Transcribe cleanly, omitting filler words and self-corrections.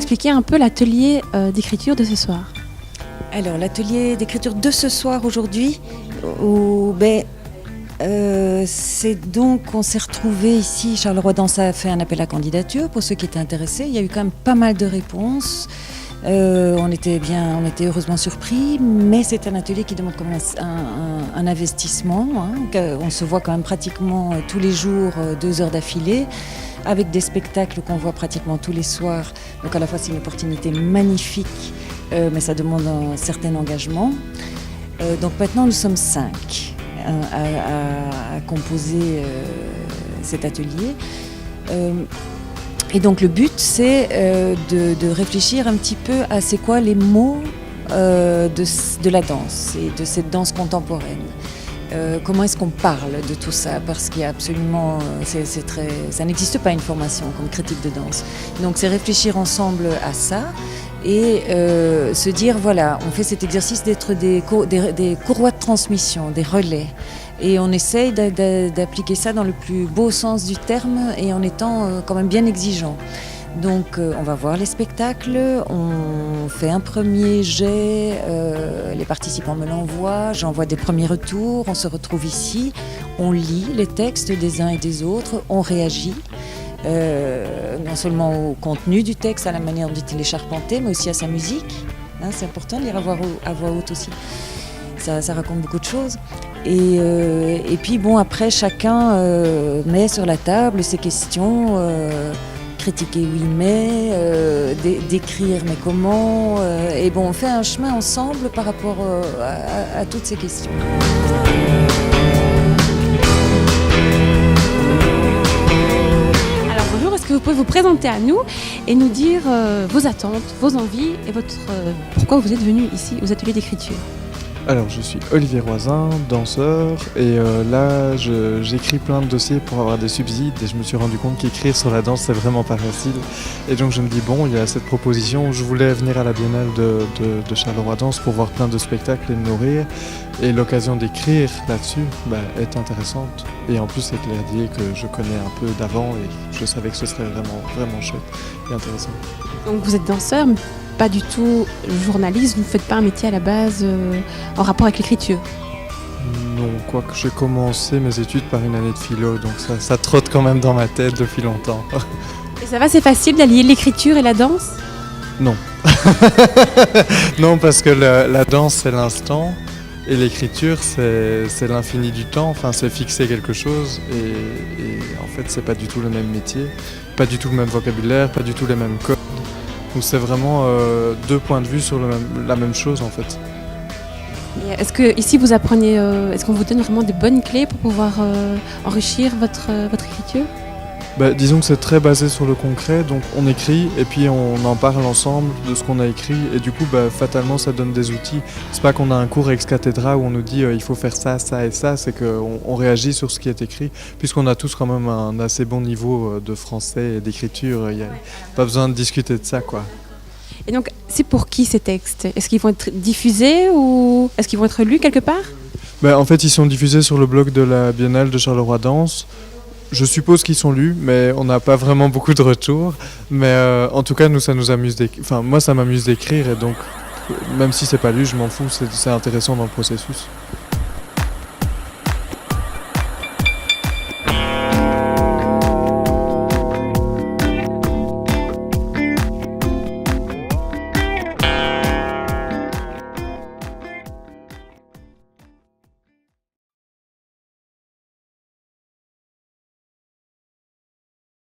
expliquer un peu l'atelier d'écriture de ce soir? Alors, l'atelier d'écriture de ce soir, aujourd'hui, c'est donc qu'on s'est retrouvés ici. Charleroi Danse a fait un appel à candidature pour ceux qui étaient intéressés. Il y a eu quand même pas mal de réponses. On était heureusement surpris, mais c'est un atelier qui demande quand même un investissement. On se voit quand même pratiquement tous les jours, 2 heures d'affilée, avec des spectacles qu'on voit pratiquement tous les soirs. Donc à la fois c'est une opportunité magnifique, mais ça demande un certain engagement. Donc maintenant nous sommes 5 à composer cet atelier. Et donc le but c'est de réfléchir un petit peu à c'est quoi les mots de la danse et de cette danse contemporaine. Comment est-ce qu'on parle de tout ça? Parce qu'il y a absolument, ça n'existe pas une formation comme critique de danse. Donc c'est réfléchir ensemble à ça et se dire voilà, on fait cet exercice d'être des courroies de transmission, des relais. Et on essaye d'appliquer ça dans le plus beau sens du terme et en étant quand même bien exigeant. Donc on va voir les spectacles, on fait un premier jet, les participants me l'envoient, j'envoie des premiers retours, on se retrouve ici, on lit les textes des uns et des autres, on réagit, non seulement au contenu du texte, à la manière dont il est charpenté, mais aussi à sa musique. C'est important de lire à voix haute aussi, ça raconte beaucoup de choses. Et puis bon, après chacun met sur la table ses questions, critiquer oui mais, d'écrire mais comment, et bon on fait un chemin ensemble par rapport à toutes ces questions. Alors bonjour, est-ce que vous pouvez vous présenter à nous et nous dire vos attentes, vos envies et pourquoi vous êtes venu ici aux ateliers d'écriture? Alors je suis Olivier Roisin, danseur, et là j'écris plein de dossiers pour avoir des subsides et je me suis rendu compte qu'écrire sur la danse c'est vraiment pas facile. Et donc je me dis bon, il y a cette proposition, je voulais venir à la Biennale de Charleroi Danse pour voir plein de spectacles et me nourrir, et l'occasion d'écrire là-dessus est intéressante. Et en plus c'est Claire que je connais un peu d'avant et je savais que ce serait vraiment chouette et intéressant. Donc vous êtes danseur, mais pas du tout journaliste, vous ne faites pas un métier à la base en rapport avec l'écriture? Non, quoique j'ai commencé mes études par une année de philo, donc ça trotte quand même dans ma tête depuis longtemps. Et ça va, c'est facile d'allier l'écriture et la danse? Non. Non, parce que la danse c'est l'instant et l'écriture c'est l'infini du temps, enfin c'est fixer quelque chose et en fait c'est pas du tout le même métier, pas du tout le même vocabulaire, pas du tout les mêmes codes. Donc c'est vraiment 2 points de vue sur la même chose en fait. Et est-ce que ici vous apprenez, est-ce qu'on vous donne vraiment des bonnes clés pour pouvoir enrichir votre écriture? Disons que c'est très basé sur le concret, donc on écrit et puis on en parle ensemble de ce qu'on a écrit et du coup fatalement ça donne des outils. C'est pas qu'on a un cours ex cathedra où on nous dit il faut faire ça, ça et ça, c'est qu'on réagit sur ce qui est écrit, puisqu'on a tous quand même un assez bon niveau de français et d'écriture, il n'y a pas besoin de discuter de ça quoi. Et donc c'est pour qui ces textes? Est-ce qu'ils vont être diffusés ou est-ce qu'ils vont être lus quelque part? En fait ils sont diffusés sur le blog de la Biennale de Charleroi Danse. Je suppose qu'ils sont lus, mais on n'a pas vraiment beaucoup de retours. Mais en tout cas, nous, ça nous amuse moi, ça m'amuse d'écrire, et donc, même si c'est pas lu, je m'en fous, c'est intéressant dans le processus.